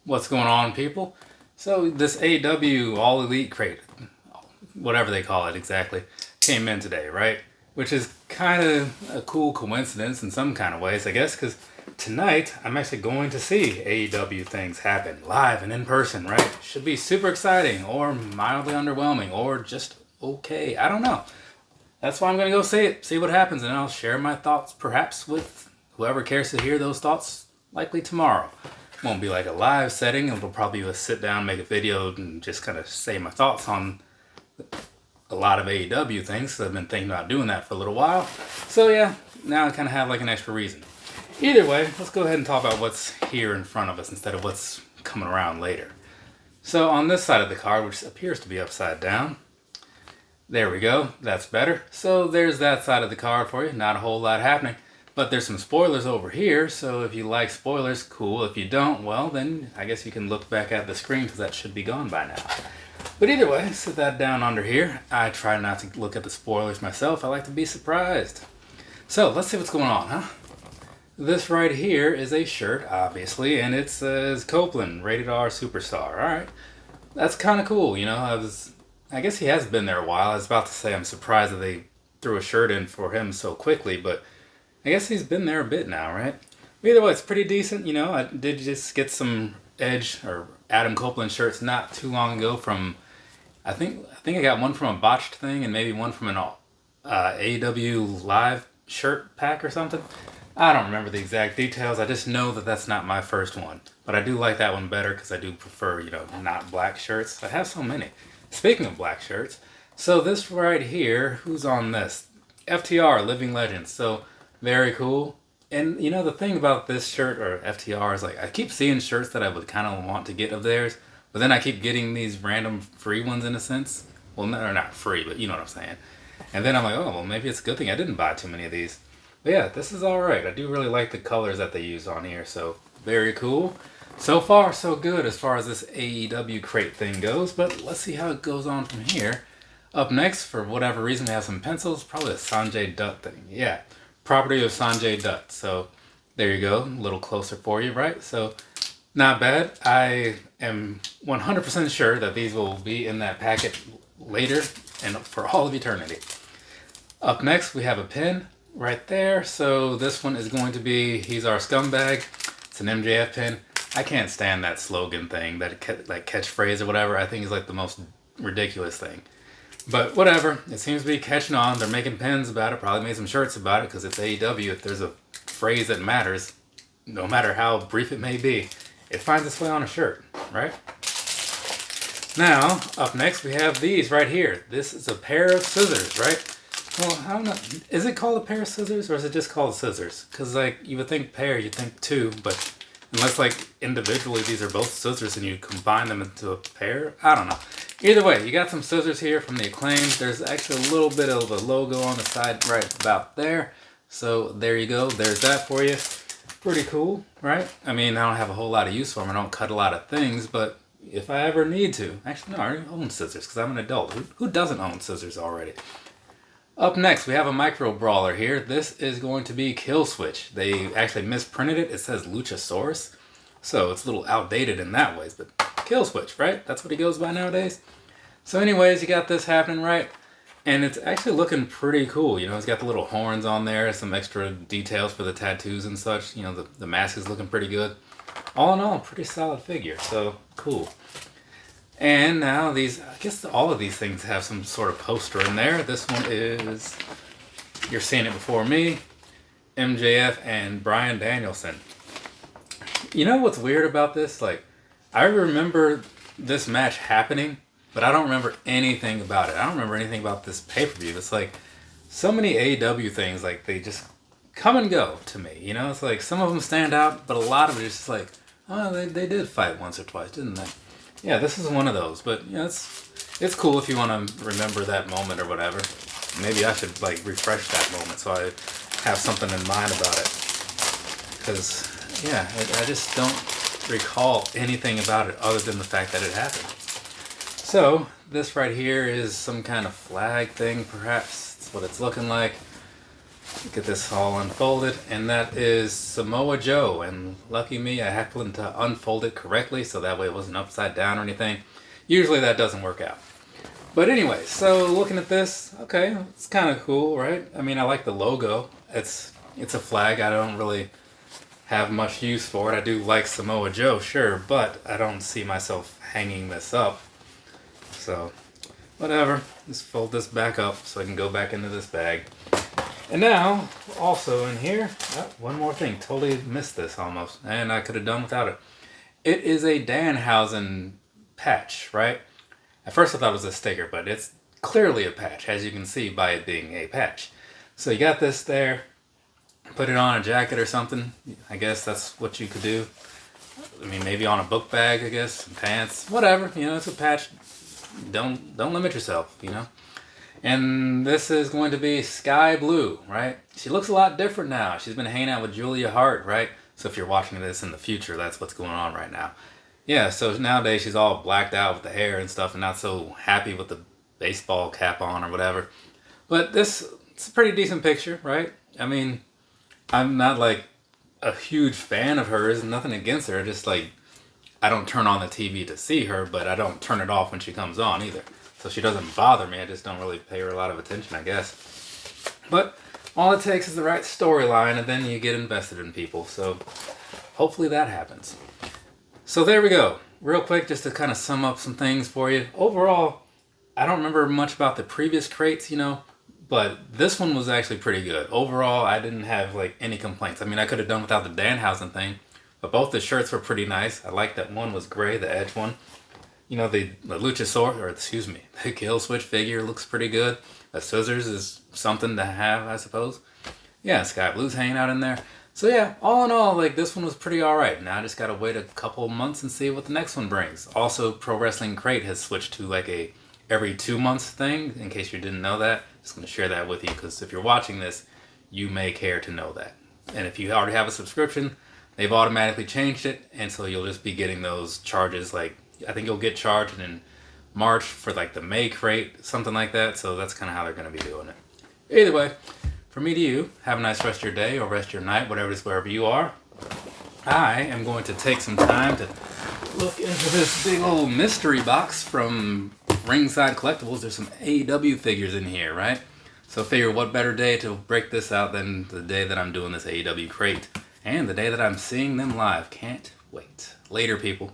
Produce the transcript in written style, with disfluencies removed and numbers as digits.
What's going on, people? So this AEW All Elite crate, whatever they call it exactly, came in today, right? Which is kind of a cool coincidence in some kind of ways, I guess, because tonight I'm actually going to see AEW things happen live and in person, right? Should be super exciting or mildly underwhelming or just okay. I don't know. That's why I'm going to go see it, see what happens, and I'll share my thoughts perhaps with whoever cares to hear those thoughts likely tomorrow. Won't be like a live setting. It'll probably be a sit down, make a video, and just kind of say my thoughts on a lot of AEW things. So I've been thinking about doing that for a little while. So yeah, now I kind of have like an extra reason. Either way, let's go ahead and talk about what's here in front of us instead of what's coming around later. So on this side of the card, which appears to be upside down, there we go. That's better. So there's that side of the card for you. Not a whole lot happening. But there's some spoilers over here, so if you like spoilers, cool. If you don't, well, then I guess you can look back at the screen because that should be gone by now. But either way, sit that down under here. I try not to look at the spoilers myself. I like to be surprised. So let's see what's going on, huh? This right here is a shirt, obviously, and it says Copeland, Rated R Superstar. All right, that's kind of cool. You know, I guess he has been there a while. I was about to say I'm surprised that they threw a shirt in for him so quickly, but I guess he's been there a bit now, right? Either way, it's pretty decent. You know, I did just get some Edge or Adam Copeland shirts not too long ago from, I think I got one from a botched thing and maybe one from an AEW live shirt pack or something. I don't remember the exact details. I just know that that's not my first one. But I do like that one better because I do prefer, you know, not black shirts. I have so many. Speaking of black shirts, so this right here, who's on this? FTR, Living Legends. So very cool. And you know, the thing about this shirt or FTR is like I keep seeing shirts that I would kind of want to get of theirs, but then I keep getting these random free ones in a sense. Well, they're not free, but you know what I'm saying. And then I'm like, oh, well, maybe it's a good thing I didn't buy too many of these. But yeah, this is alright. I do really like the colors that they use on here, so very cool. So far, so good as far as this AEW crate thing goes, but let's see how it goes on from here. Up next, for whatever reason, we have some pencils. Probably a Sonjay Dutt thing. Yeah. Property of Sonjay Dutt. So there you go, a little closer for you, right? So not bad. I am 100% sure that these will be in that packet later and for all of eternity. Up next, we have a pin right there. So this one is going to be He's Our Scumbag. It's an MJF pin. I can't stand that slogan thing, that like catchphrase or whatever. I think it's like the most ridiculous thing. But whatever, it seems to be catching on. They're making pins about it, probably made some shirts about it because it's AEW. If there's a phrase that matters, no matter how brief it may be, it finds its way on a shirt, right? Now, up next we have these right here. This is a pair of scissors, right? Well, I don't know. Is it called a pair of scissors or is it just called scissors? Because like you would think pair, you'd think two, but unless like individually these are both scissors and you combine them into a pair, I don't know. Either way, you got some scissors here from the Acclaimed. There's actually a little bit of a logo on the side right about there. So there you go. There's that for you. Pretty cool, right? I mean, I don't have a whole lot of use for them. I don't cut a lot of things, but if I ever need to. Actually, no, I already own scissors because I'm an adult. Who doesn't own scissors already? Up next, we have a micro brawler here. This is going to be KillSwitch. They actually misprinted it. It says Luchasaurus. So it's a little outdated in that ways, but KillSwitch, right? That's what he goes by nowadays. So anyways, you got this happening, right? And it's actually looking pretty cool. You know, it's got the little horns on there, some extra details for the tattoos and such. You know, the mask is looking pretty good. All in all, pretty solid figure. So cool. And now these, I guess all of these things have some sort of poster in there. This one is, you're seeing it before me, MJF and Bryan Danielson. You know what's weird about this? Like, I remember this match happening, but I don't remember anything about it. I don't remember anything about this pay-per-view. It's like, so many AEW things, like, they just come and go to me. You know, it's like, some of them stand out, but a lot of it is just like, oh, they did fight once or twice, didn't they? Yeah, this is one of those, but you know, it's cool if you want to remember that moment or whatever. Maybe I should like refresh that moment so I have something in mind about it. Because, yeah, I just don't recall anything about it other than the fact that it happened. So, this right here is some kind of flag thing, perhaps. That's what it's looking like. Get this all unfolded, and that is Samoa Joe, and lucky me, I happened to unfold it correctly so that way it wasn't upside down or anything. Usually that doesn't work out. But anyway, so looking at this, okay, it's kind of cool, right? I mean, I like the logo. It's a flag. I don't really have much use for it. I do like Samoa Joe, sure, but I don't see myself hanging this up. So, whatever. Just fold this back up so I can go back into this bag. And now, also in here, one more thing. Totally missed this almost, and I could have done without it. It is a Danhausen patch, right? At first I thought it was a sticker, but it's clearly a patch, as you can see by it being a patch. So you got this there, put it on a jacket or something. I guess that's what you could do. I mean, maybe on a book bag, I guess, some pants, whatever. You know, it's a patch. Don't limit yourself, you know. And this is going to be Skye Blue, right? She looks a lot different now. She's been hanging out with Julia Hart, right? So if you're watching this in the future, that's what's going on right now. Yeah, so nowadays she's all blacked out with the hair and stuff and not so happy with the baseball cap on or whatever. But it's a pretty decent picture, right? I mean, I'm not like a huge fan of hers, nothing against her. Just like, I don't turn on the TV to see her, but I don't turn it off when she comes on either. So she doesn't bother me. I just don't really pay her a lot of attention, I guess. But all it takes is the right storyline, and then you get invested in people. So hopefully that happens. So there we go. Real quick, just to kind of sum up some things for you. Overall, I don't remember much about the previous crates, you know, but this one was actually pretty good. Overall, I didn't have like any complaints. I mean, I could have done without the Danhausen thing, but both the shirts were pretty nice. I like that one was gray, the edge one. You know, the Luchasaurus, or excuse me, the KillSwitch figure looks pretty good. The scissors is something to have, I suppose. Yeah, Sky Blue's hanging out in there. So yeah, all in all, like this one was pretty alright. Now I just gotta wait a couple months and see what the next one brings. Also, Pro Wrestling Crate has switched to like a every 2 months thing, in case you didn't know that. Just gonna share that with you, because if you're watching this, you may care to know that. And if you already have a subscription, they've automatically changed it, and so you'll just be getting those charges. Like, I think you'll get charged in March for like the May crate, something like that. So that's kind of how they're going to be doing it. Either way, from me to you, have a nice rest of your day or rest of your night, whatever it is, wherever you are. I am going to take some time to look into this big old mystery box from Ringside Collectibles. There's some AEW figures in here, right? So figure what better day to break this out than the day that I'm doing this AEW crate. And the day that I'm seeing them live. Can't wait. Later, people.